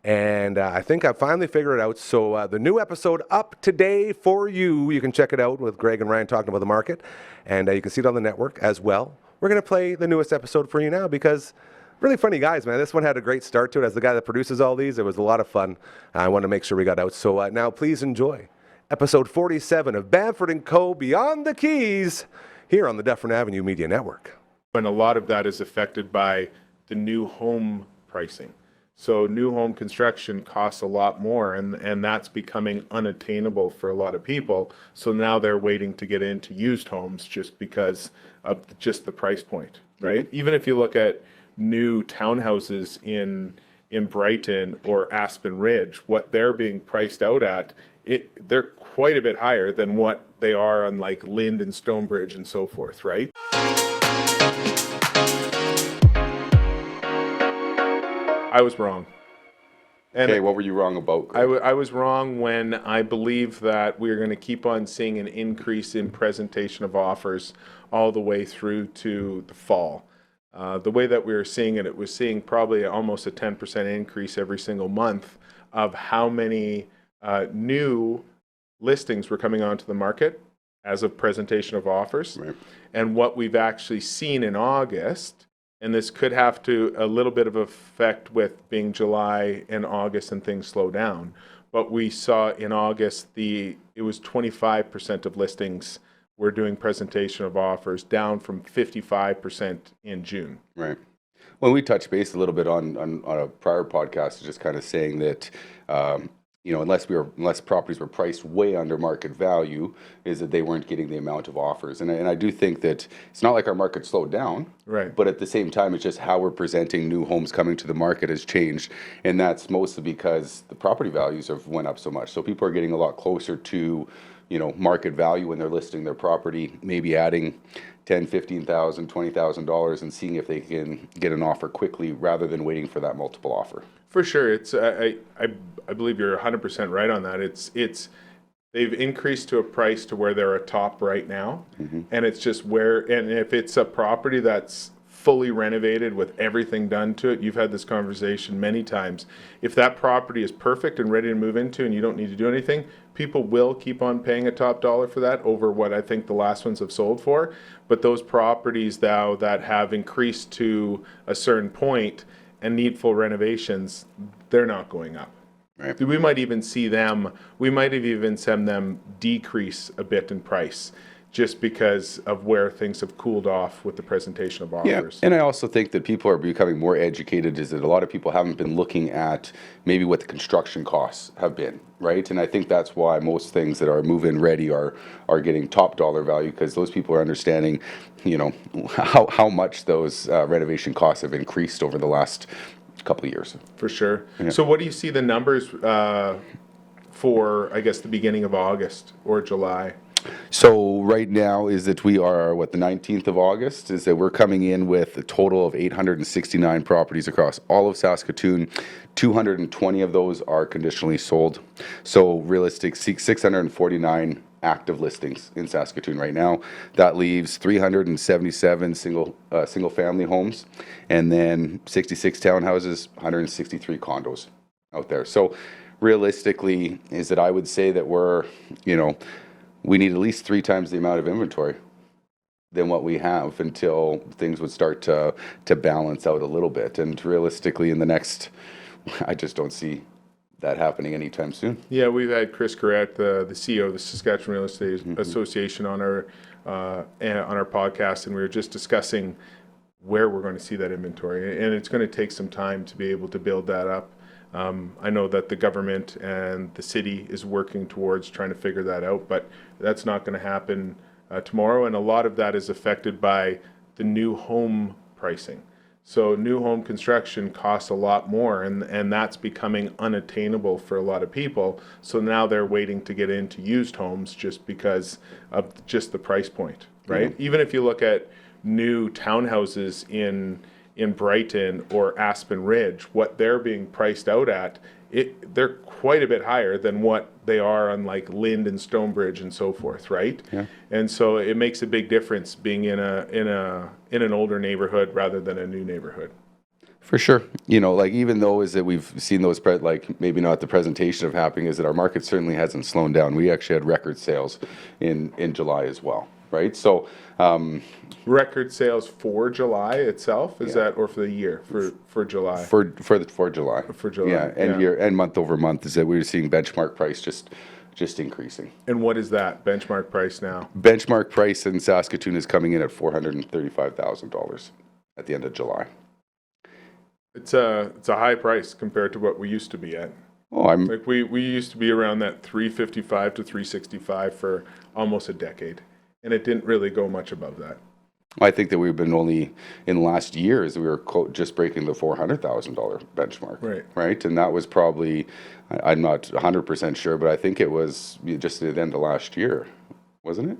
And I think I finally figured it out. So the new episode up today for you. You can check it out with Greg and Ryan talking about the market. And you can see it on the network as well. We're going to play the newest episode for you now because really funny guys, man. This one had a great start to it. As the guy that produces all these, it was a lot of fun. I want to make sure we got out. So now please enjoy episode 47 of Bamford & Co. Beyond the Keys here on the Dufferin Avenue Media Network. And a lot of that is affected by the new home pricing. So new home construction costs a lot more, and that's becoming unattainable for a lot of people. So now they're waiting to get into used homes just because of just the price point, right? Mm-hmm. Even if you look at new townhouses in Brighton or Aspen Ridge, what they're being priced out at, they're quite a bit higher than what they are on like Lind and Stonebridge and so forth, right? I was wrong. And okay, what were you wrong about? I was wrong when I believe that we're going to keep on seeing an increase in presentation of offers all the way through to the fall. The way that we were seeing it, it was seeing probably almost a 10% increase every single month of how many new listings were coming onto the market as of presentation of offers. Right. And what we've actually seen in August, and this could have to a little bit of effect with being July and August and things slow down. But we saw in August, it was 25% of listings were doing presentation of offers, down from 55% in June. Right. Well, we touched base a little bit on a prior podcast, just kind of saying that unless properties were priced way under market value, is that they weren't getting the amount of offers. And I do think that it's not like our market slowed down, Right. but at the same time, it's just how we're presenting new homes coming to the market has changed. And that's mostly because the property values have went up so much. So people are getting a lot closer to, market value when they're listing their property, maybe adding $10,000, $15,000, $20,000 and seeing if they can get an offer quickly rather than waiting for that multiple offer. For sure, it's I believe you're 100% right on that. It's they've increased to a price to where they're a top right now, and it's just and if it's a property that's fully renovated with everything done to it, you've had this conversation many times. If that property is perfect and ready to move into, and you don't need to do anything, people will keep on paying a top dollar for that over what I think the last ones have sold for. But those properties now that have increased to a certain point and need full renovations, they're not going up. Right. We might even see them, we might have even seen them decrease a bit in price just because of where things have cooled off with the presentation of offers. Yeah, and I also think that people are becoming more educated, is that a lot of people haven't been looking at maybe what the construction costs have been, right? And I think that's why most things that are move-in ready are getting top dollar value, because those people are understanding, how much those renovation costs have increased over the last couple of years. For sure. Yeah. So what do you see the numbers for, I guess, the beginning of August or July? So right now is that we are, the 19th of August, is that we're coming in with a total of 869 properties across all of Saskatoon. 220 of those are conditionally sold. So realistic 649 active listings in Saskatoon right now. That leaves 377 single family homes, and then 66 townhouses, 163 condos out there. So realistically is that I would say that we're, we need at least 3 times the amount of inventory than what we have until things would start to balance out a little bit. And realistically, in the next, I just don't see that happening anytime soon. Yeah, we've had Chris Corrett, the CEO of the Saskatchewan Real Estate Association, on our podcast, and we were just discussing where we're going to see that inventory, and it's going to take some time to be able to build that up. I know that the government and the city is working towards trying to figure that out, but that's not going to happen tomorrow, and a lot of that is affected by the new home pricing. So new home construction costs a lot more, and that's becoming unattainable for a lot of people. So now they're waiting to get into used homes just because of just the price point, right? Even if you look at new townhouses in Brighton or Aspen Ridge, what they're being priced out at, they're quite a bit higher than what they are on like Lind and Stonebridge and so forth, right? Yeah. And so it makes a big difference being in an older neighborhood rather than a new neighborhood. For sure. Even though is that we've seen those, maybe not the presentation of happening, is that our market certainly hasn't slowed down. We actually had record sales in July as well, right? So, record sales for July itself, is that, or for the year, for July? For July. For July, Yeah, and year and month over month is that we were seeing benchmark price just increasing. And what is that benchmark price now? Benchmark price in Saskatoon is coming in at $435,000 at the end of July. It's a high price compared to what we used to be at. Oh, Like we used to be around that 355 to 365 for almost a decade, and it didn't really go much above that. I think that we've been only in last years we were just breaking the $400,000 benchmark, right? And that was probably, I'm not 100% sure, but I think it was just at the end of last year, wasn't it?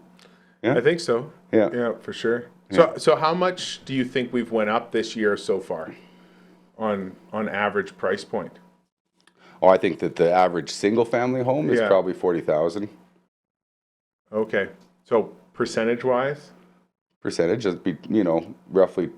Yeah, I think so. Yeah, for sure. So how much do you think we've went up this year so far on average price point? Oh, I think that the average single family home is probably 40,000. Okay, so percentage wise? Percentage would be, roughly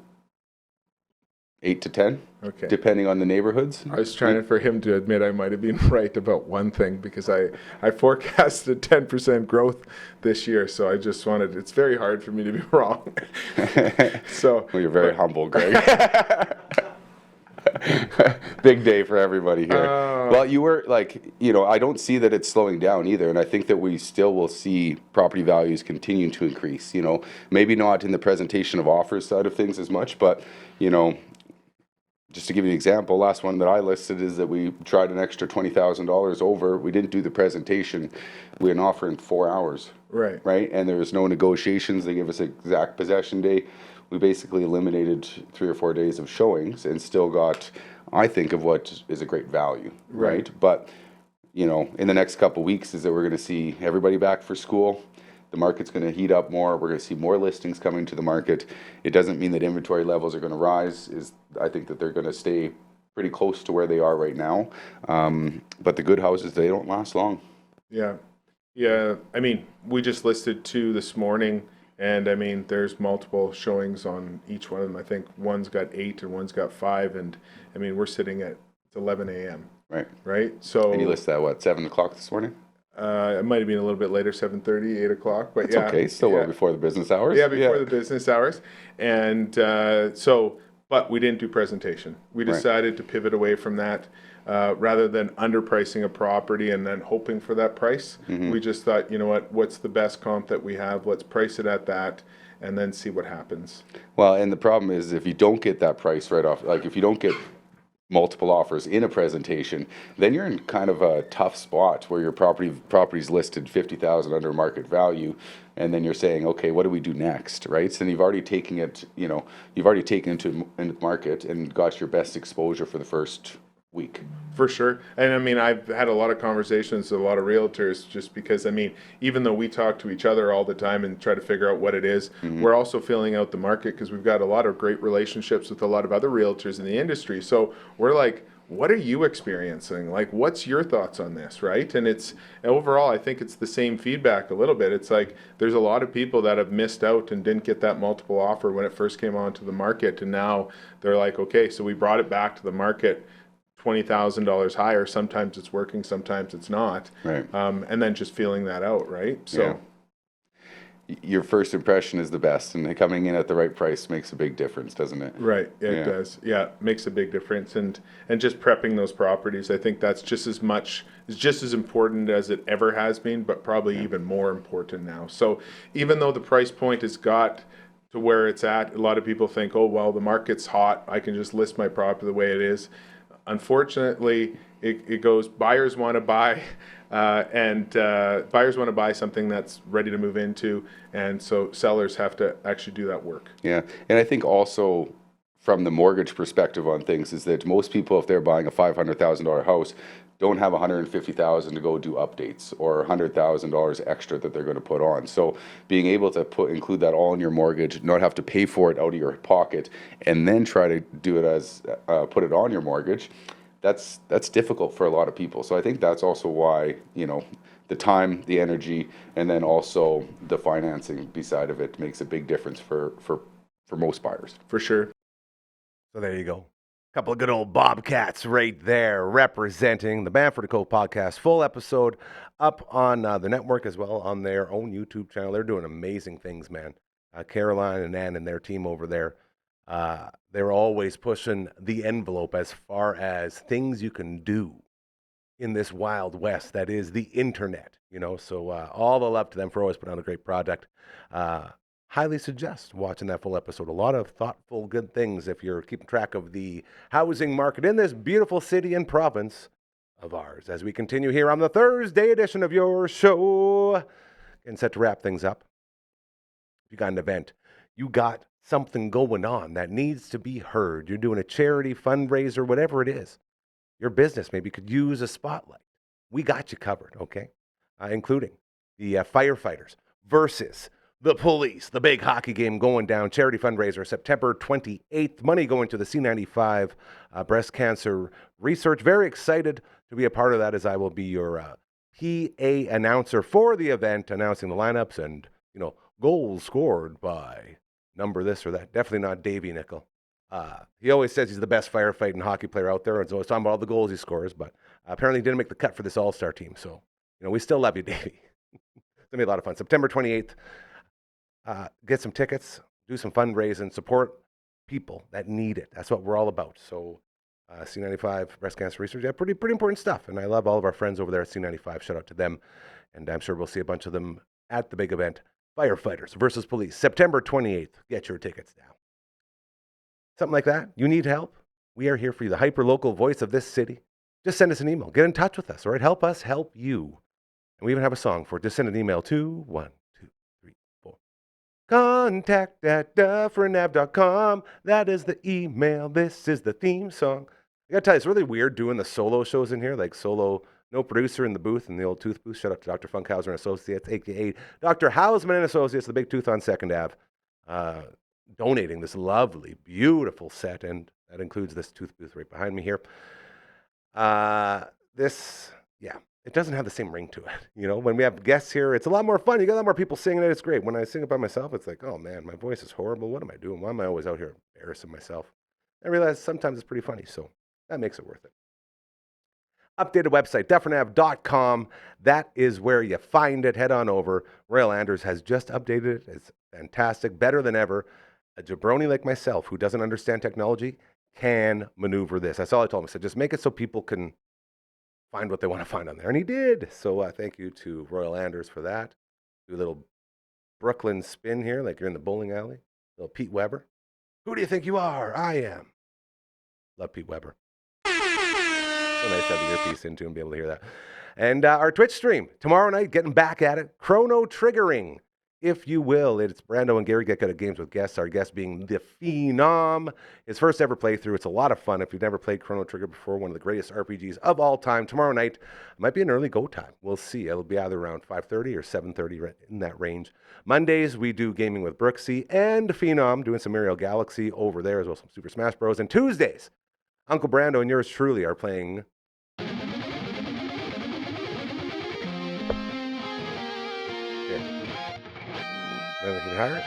8 to 10, okay, depending on the neighborhoods. I was trying for him to admit I might have been right about one thing, because I forecasted 10% growth this year, so I just wanted, it's very hard for me to be wrong. So well, you're very humble, Greg. Big day for everybody here. Well, you were I don't see that it's slowing down either, and I think that we still will see property values continuing to increase. Maybe not in the presentation of offers side of things as much, but just to give you an example, last one that I listed is that we tried an extra $20,000 over. We didn't do the presentation. We had an offer in 4 hours. Right. Right. And there was no negotiations. They gave us an exact possession day. We basically eliminated 3 or 4 days of showings and still got, I think, of what is a great value. Right. But, you know, in the next couple of weeks is that we're going to see everybody back for school. The market's going to heat up more. We're going to see more listings coming to the market. It doesn't mean that inventory levels are going to rise. I think that they're going to stay pretty close to where they are right now. But the good houses, they don't last long. Yeah. Yeah. I mean, we just listed 2 this morning, and I mean, there's multiple showings on each one of them. I think one's got 8 and one's got 5. And I mean, we're sitting at 11 a.m. Right. Right. So. And you listed that, what, 7 o'clock this morning? It might have been a little bit later, 7:30, 8 o'clock, but It's yeah. okay, still well before the business hours. Yeah, before the business hours. And but we didn't do presentation. We decided to pivot away from that. Rather than underpricing a property and then hoping for that price, we just thought, you know what, what's the best comp that we have? Let's price it at that and then see what happens. Well, and the problem is if you don't get that price right off, like if you don't get multiple offers in a presentation, then you're in kind of a tough spot where your property's listed 50,000 under market value, and then you're saying, okay, what do we do next, right? So then you've already taken it, you've already taken it into the market and got your best exposure for the first week. For sure. And I mean, I've had a lot of conversations with a lot of realtors just because, I mean, even though we talk to each other all the time and try to figure out what it is, we're also filling out the market because we've got a lot of great relationships with a lot of other realtors in the industry. So we're like, what are you experiencing? Like, what's your thoughts on this, right? And it's overall, I think it's the same feedback a little bit. It's like there's a lot of people that have missed out and didn't get that multiple offer when it first came onto the market. And now they're like, okay, so we brought it back to the market $20,000 higher. Sometimes it's working, sometimes it's not. Right. And then just feeling that out, right? So your first impression is the best, and coming in at the right price makes a big difference, doesn't it? right, it does. Yeah, makes a big difference. And just prepping those properties, I think that's just as much, is just as important as it ever has been, but probably even more important now. So even though the price point has got to where it's at, a lot of people think, oh, well, the market's hot, I can just list my property the way it is. Unfortunately, it goes, buyers want to buy, and buyers want to buy something that's ready to move into, and so sellers have to actually do that work. Yeah, and I think also from the mortgage perspective on things is that most people, if they're buying a $500,000 house, don't have $150,000 to go do updates or $100,000 extra that they're going to put on. So being able to include that all in your mortgage, not have to pay for it out of your pocket, and then try to do it as put it on your mortgage, that's difficult for a lot of people. So I think that's also why, the time, the energy, and then also the financing beside of it makes a big difference for most buyers. For sure. So there you go. Couple of good old Bobcats right there representing the Bamford & Co. podcast. Full episode up on the network as well on their own YouTube channel. They're doing amazing things, man. Caroline and Ann and their team over there, they're always pushing the envelope as far as things you can do in this wild west that is the internet. So all the love to them for always putting on a great product. Highly suggest watching that full episode. A lot of thoughtful, good things if you're keeping track of the housing market in this beautiful city and province of ours. As we continue here on the Thursday edition of your show, and set to wrap things up. If you got an event, you got something going on that needs to be heard. You're doing a charity, fundraiser, whatever it is. Your business maybe could use a spotlight. We got you covered, okay? Including the firefighters versus the police, the big hockey game going down, charity fundraiser, September 28th. Money going to the C95 breast cancer research. Very excited to be a part of that, as I will be your PA announcer for the event, announcing the lineups and, goals scored by number this or that. Definitely not Davey Nickel. He always says he's the best firefighting hockey player out there, and so he's talking about all the goals he scores, but apparently he didn't make the cut for this all-star team. So, we still love you, Davey. It's going to be a lot of fun. September 28th. Get some tickets, do some fundraising, support people that need it. That's what we're all about. So C95 breast cancer research, pretty important stuff. And I love all of our friends over there at C95. Shout out to them. And I'm sure we'll see a bunch of them at the big event. Firefighters versus police, September 28th. Get your tickets now. Something like that. You need help? We are here for you, the hyper-local voice of this city. Just send us an email. Get in touch with us, all right? Help us help you. And we even have a song for it. Just send an email to 1, 2, 3, 4. Contact@dufferinave.com. That is the email. This is the theme song. I got to tell you, it's really weird doing the solo shows in here, like solo, no producer in the booth, in the old tooth booth. Shout out to Dr. Funkhauser and Associates, a.k.a. Dr. Hausman and Associates, the big tooth on 2nd Ave, donating this lovely, beautiful set, and that includes this tooth booth right behind me here. It doesn't have the same ring to it. You know, when we have guests here, it's a lot more fun. You got a lot more people singing it. It's great. When I sing it by myself, it's like, oh man, my voice is horrible. What am I doing? Why am I always out here embarrassing myself? I realize sometimes it's pretty funny, so that makes it worth it. Updated website, dufferinave.com. That is where you find it. Head on over. Royal Anders has just updated it. It's fantastic, better than ever. A jabroni like myself who doesn't understand technology can maneuver this. That's all I told him. I said, just make it so people can find what they want to find on there. And he did. So thank you to Royal Anders for that. Do a little Brooklyn spin here, like you're in the bowling alley. Little Pete Weber. Who do you think you are? I am. Love Pete Weber. So nice to have the earpiece into and be able to hear that. And our Twitch stream tomorrow night, getting back at it. Chrono triggering, if you will. It's Brando and Gary Get Good at Games with Guests. Our guest being the Phenom. His first ever playthrough. It's a lot of fun. If you've never played Chrono Trigger before, one of the greatest RPGs of all time. Tomorrow night might be an early go time. We'll see. It'll be either around 5:30 or 7:30, in that range. Mondays, we do Gaming with Brooksy and Phenom, doing some Mario Galaxy over there, as well as some Super Smash Bros. And Tuesdays, Uncle Brando and yours truly are playing... Anything higher?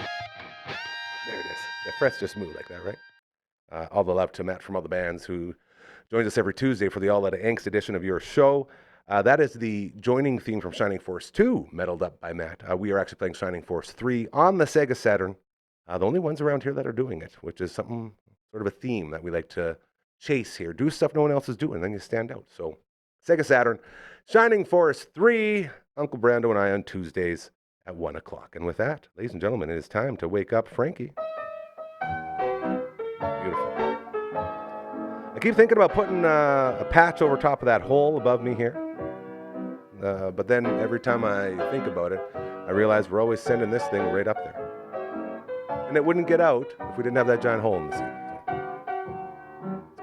There it is. The frets just move like that, right? All the love to Matt from all the bands who joins us every Tuesday for the All Out of Angst edition of your show. That is the joining theme from Shining Force 2, meddled up by Matt. We are actually playing Shining Force 3 on the Sega Saturn. The only ones around here that are doing it, which is something, sort of a theme that we like to chase here. Do stuff no one else is doing, then you stand out. So, Sega Saturn, Shining Force 3, Uncle Brando and I on Tuesdays at 1 o'clock. And with that, ladies and gentlemen, it is time to wake up Frankie. Beautiful. I keep thinking about putting a patch over top of that hole above me here. But then every time I think about it, I realize we're always sending this thing right up there. And it wouldn't get out if we didn't have that giant hole in the seat.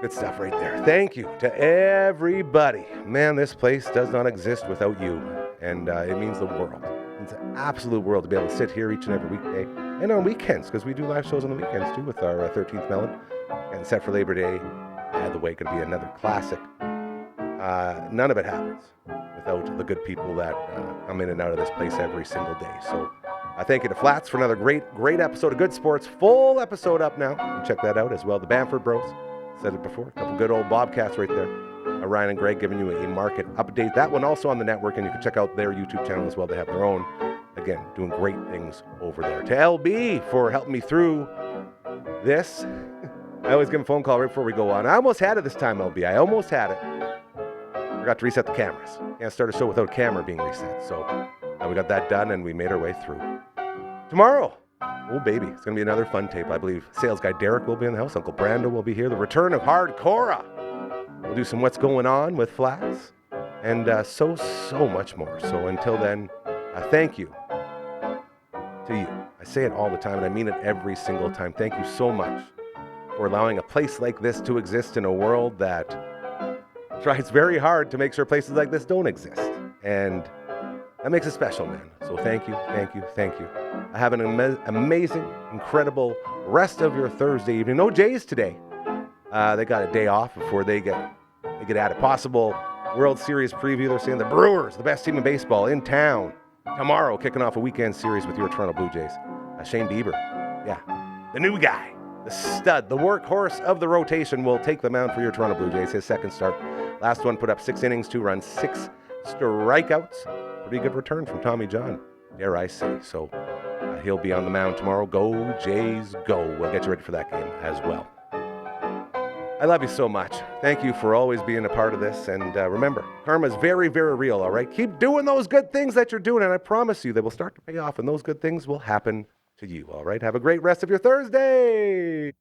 Good stuff right there. Thank you to everybody. Man, this place does not exist without you. And it means the world. It's an absolute world to be able to sit here each and every weekday and on weekends, because we do live shows on the weekends too with our 13th Melon. And set for Labor Day, by the way, going to be another classic. None of it happens without the good people that come in and out of this place every single day. So thank you to Flats for another great episode of Good Sports. Full episode up now. You can check that out as well. The Bamford Bros. Said it before. A couple good old Bobcats right there. Ryan and Greg giving you a market update. That one also on the network, and you can check out their YouTube channel as well. They have their own. Again, doing great things over there. To LB for helping me through this. I always give him a phone call right before we go on. I almost had it this time, LB. I almost had it. Forgot to reset the cameras. Can't start a show without a camera being reset. So we got that done, and we made our way through. Tomorrow, oh baby, it's going to be another fun tape. I believe sales guy Derek will be in the house. Uncle Brando will be here. The return of Hard Cora. We'll do some What's Going On with Flats, and so much more. So until then, thank you to you. I say it all the time, and I mean it every single time. Thank you so much for allowing a place like this to exist in a world that tries very hard to make sure places like this don't exist. And that makes it special, man. So thank you, thank you, thank you. Have an amazing, incredible rest of your Thursday evening. No Jays today. They got a day off before they get at it. Possible World Series preview. They're saying the Brewers, the best team in baseball, in town tomorrow, kicking off a weekend series with your Toronto Blue Jays. Shane Bieber, yeah, the new guy, the stud, the workhorse of the rotation, will take the mound for your Toronto Blue Jays. His second start. Last one put up 6 innings, 2 runs, 6 strikeouts. Pretty good return from Tommy John, dare I say. So he'll be on the mound tomorrow. Go Jays, go. We'll get you ready for that game as well. I love you so much. Thank you for always being a part of this. And remember, karma's very, very real, all right? Keep doing those good things that you're doing, and I promise you they will start to pay off, and those good things will happen to you, all right? Have a great rest of your Thursday.